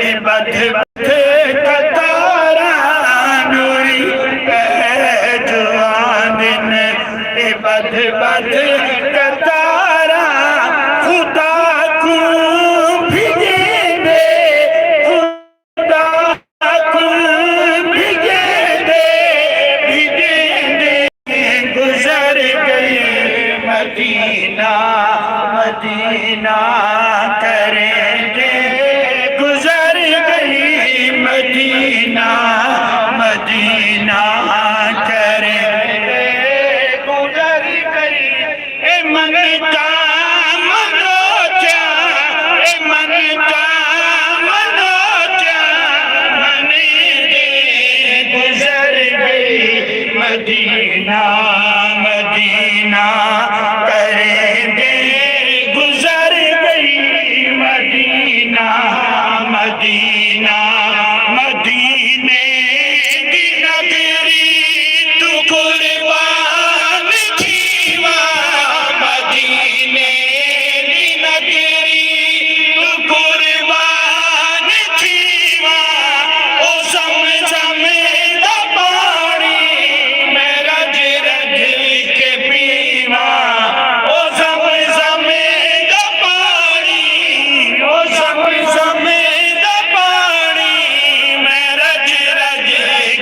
बध बध कतारा नूरी जवान बध बध कतारा खुदा को भिगे दे खुदा को भिगे दे गुजर गई मदीना मदीना करेंगे गुजर गई मदीना मदीना करेंगे गुजर गई ए मनता मनोचा ए मनता मनोचा मने गुजर गई मदीना मदीना करेंगे गुजर गई मदीना मदीना मदीने की नगरी तू कुर्बान थीवा मदीने की नगरी तू कुर्बान थीवा ओ समझम दा पानी मैं रज रज के पीवा ओ समझम दा पानी ओ समझम दा पानी मैं रज रज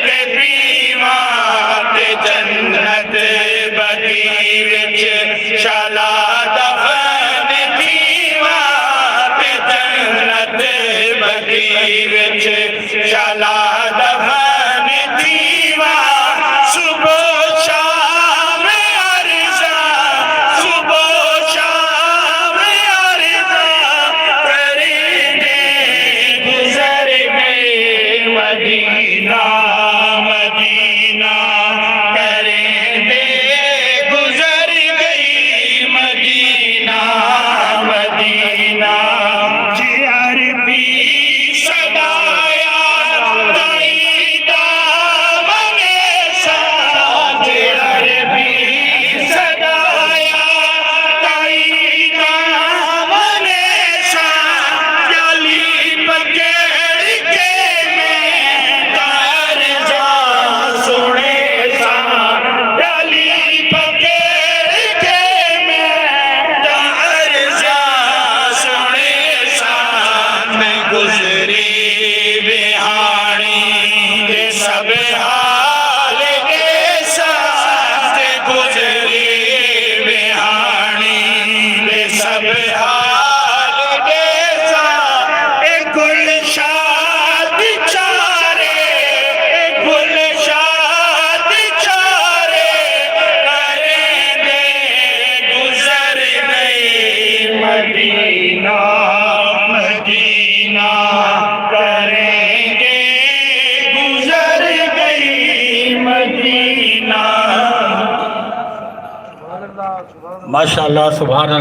के पीवा ते जन्नत बगी विच शाला दफन थीवा ते जन्नत बगी विच शाला दफन थीवा सुबह शाम अर्ज़ा सुबह शाम अर्ज़ा करेंगे गुजर गए मदीना मदीना करेंगे गुजर गई मदीना मदीना जी अरबी सदाया ताई दामने सा जी अरबी सदाया ताई दामने सा जाली पकड़ के मैं तार जा सुने सा जाली पकड़ के मैं तार जा सुने सा मैं गुजरी बिहानी के सब हाल के साथ गुजरी बिहानी के सब हाल के साथ एक गुलशाद चारे एक गुलशाद चारे करेंगे गुजर गई मदीना मदीना करेंगे गुजर गई मदीना। माशाअल्लाह सुभान अल्लाह।